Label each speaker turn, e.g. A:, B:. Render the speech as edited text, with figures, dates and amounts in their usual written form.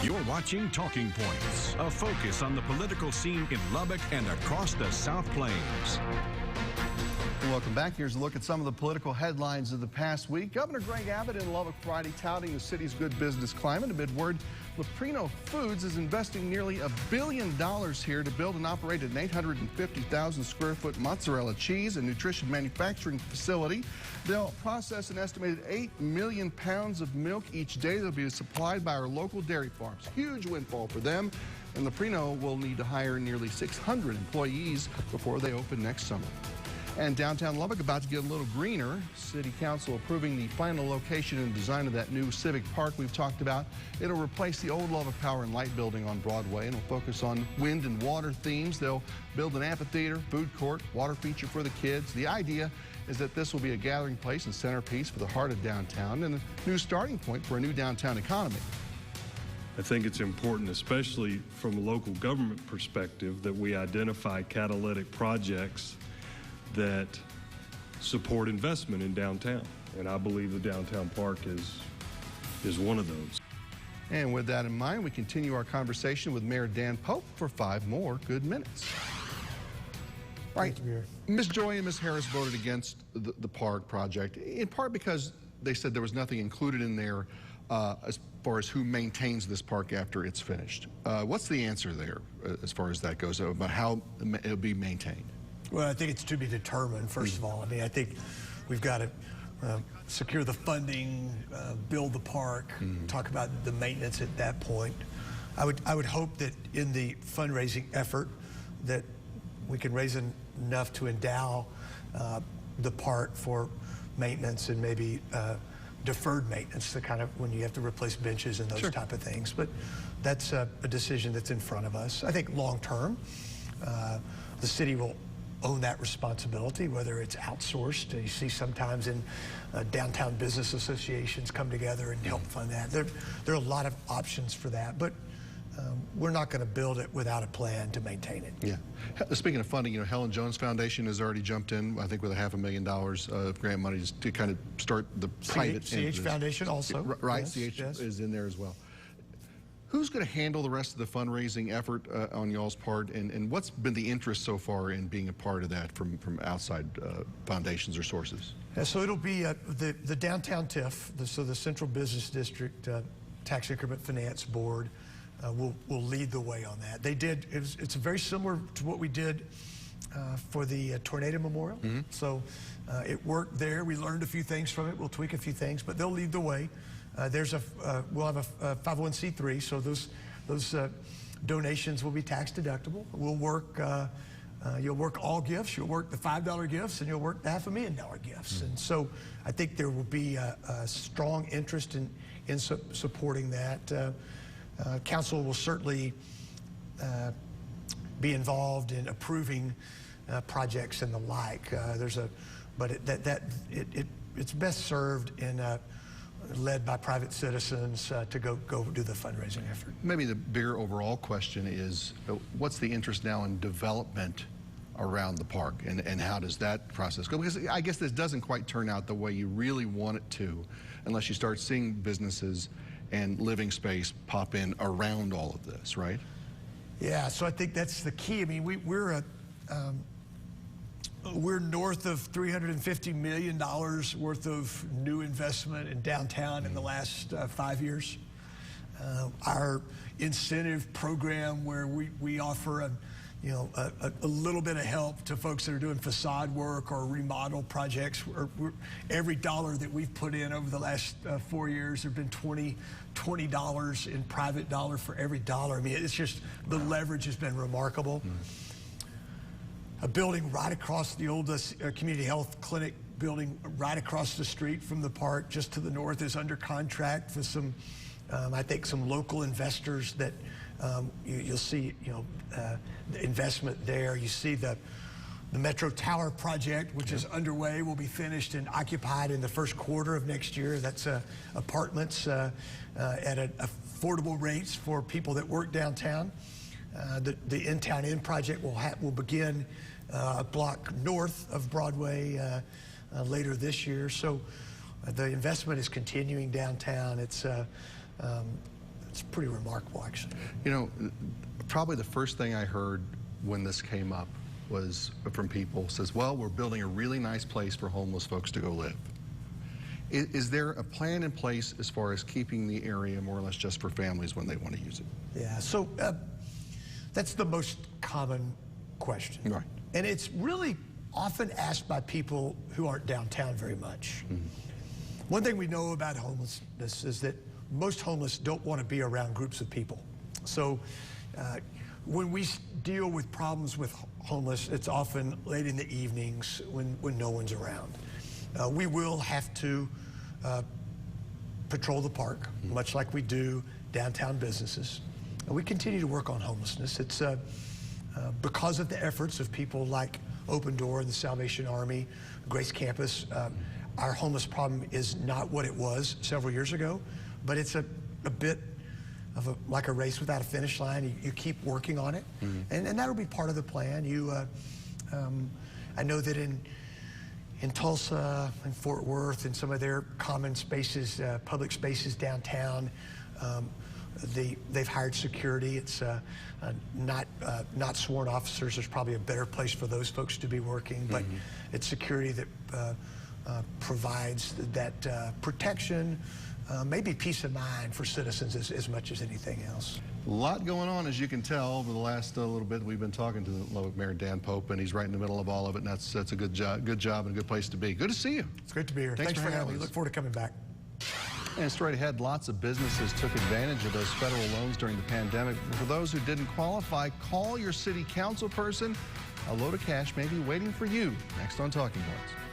A: You're watching Talking Points, a focus on the political scene in Lubbock and across the South Plains.
B: Welcome back. Here's a look at some of the political headlines of the past week. Governor Greg Abbott in Lubbock Friday touting the city's good business climate amid word Leprino Foods is investing nearly $1 billion here to build and operate an 850,000 square foot mozzarella cheese and nutrition manufacturing facility. They'll process an estimated 8 million pounds of milk each day that'll be supplied by our local dairy farms. Huge windfall for them. And Leprino will need to hire nearly 600 employees before they open next summer. And downtown Lubbock about to get a little greener. City Council approving the final location and design of that new civic park we've talked about. It'll replace the old Lubbock Power and Light building on Broadway and will focus on wind and water themes. They'll build an amphitheater, food court, water feature for the kids. The idea is that this will be a gathering place and centerpiece for the heart of downtown and a new starting point for a new downtown economy.
C: I think it's important, especially from a local government perspective, that we identify catalytic projects that support investment in downtown. And I believe the downtown park is one of those.
B: And with that in mind, we continue our conversation with Mayor Dan Pope for 5 more good minutes. All right, Ms. Joy and Ms. Harris voted against the park project, in part because they said there was nothing included in there as far as who maintains this park after it's finished. What's the answer there as far as that goes, about how it'll be maintained?
D: Well, I think it's to be determined, first of all. I mean, I think we've got to secure the funding, build the park, talk about the maintenance at that point. I would hope that in the fundraising effort that we can raise enough to endow the park for maintenance and maybe deferred maintenance, the kind of when you have to replace benches and those type of things. But that's a decision that's in front of us. I think long term, the city will own that responsibility, whether it's outsourced. You see sometimes in downtown business associations come together and help fund that. There are a lot of options for that, but we're not going to build it without a plan to maintain it.
B: Yeah. Speaking of funding, you know, Helen Jones Foundation has already jumped in, I think, with $500,000 of grant money to kind of start the private.
D: CH Foundation also.
B: Right,
D: yes,
B: CH is in there as well. Who's going to handle the rest of the fundraising effort on y'all's part, and what's been the interest so far in being a part of that from outside foundations or sources?
D: Yeah, so it'll be the downtown TIF, so the Central Business District Tax Increment Finance Board will lead the way on that. They did, it's very similar to what we did for the Tornado Memorial. So it worked there. We learned a few things from it. We'll tweak a few things, but they'll lead the way. We'll have a 501c3, so those donations will be tax deductible. We'll work, you'll work all gifts, you'll work the $5 gifts, and you'll work the $500,000 gifts. And so I think there will be a strong interest in supporting that. Council will certainly be involved in approving projects and the like. But it's best served in led by private citizens to go do the fundraising effort.
B: Maybe the bigger overall question is, what's the interest now in development around the park, and how does that process go? Because I guess this doesn't quite turn out the way you really want it to unless you start seeing businesses and living space pop in around all of this, right?
D: Yeah, so I think that's the key. I mean, we're north of $350 million worth of new investment in downtown in the last 5 years. Our incentive program, where we offer a little bit of help to folks that are doing facade work or remodel projects. Every dollar that we've put in over the last 4 years, there have been $20 in private dollar for every dollar. I mean, it's just, the leverage has been remarkable. A building right across the oldest community health clinic building right across the street from the park, just to the north, is under contract for some, I think, some local investors that you'll see, the investment there. You see the Metro Tower project, which is underway, will be finished and occupied in the first quarter of next year. That's apartments at affordable rates for people that work downtown. The In-Town Inn project will begin a block north of Broadway later this year. So the investment is continuing downtown. It's It's pretty remarkable, actually.
B: You know, probably the first thing I heard when this came up was from people says, well, we're building a really nice place for homeless folks to go live. Is there a plan in place as far as keeping the area more or less just for families when they want to use it?
D: Yeah, so that's the most common question.
B: Right.
D: And it's really often asked by people who aren't downtown very much. Mm-hmm. One thing we know about homelessness is that most homeless don't want to be around groups of people. So when we deal with problems with homeless, it's often late in the evenings when no one's around. We will have to patrol the park, much like we do downtown businesses. And we continue to work on homelessness. It's because of the efforts of people like Open Door and the Salvation Army, Grace Campus. Our homeless problem is not what it was several years ago, but it's a bit of like a race without a finish line. You keep working on it, and that'll be part of the plan. I know that in Tulsa and Fort Worth and some of their common spaces, public spaces downtown, they've hired security. It's not sworn officers. There's probably a better place for those folks to be working, but it's security that provides that protection, maybe peace of mind for citizens as much as anything else.
B: A lot going on, as you can tell, over the last little bit. We've been talking to the Lubbock Mayor Dan Pope, and he's right in the middle of all of it, and that's a good job and a good place to be. Good to see you.
D: It's great to be here. Thanks for having me. Look forward to coming back.
B: And straight ahead, lots of businesses took advantage of those federal loans during the pandemic. For those who didn't qualify, call your city council person. A load of cash may be waiting for you. Next on Talking Points.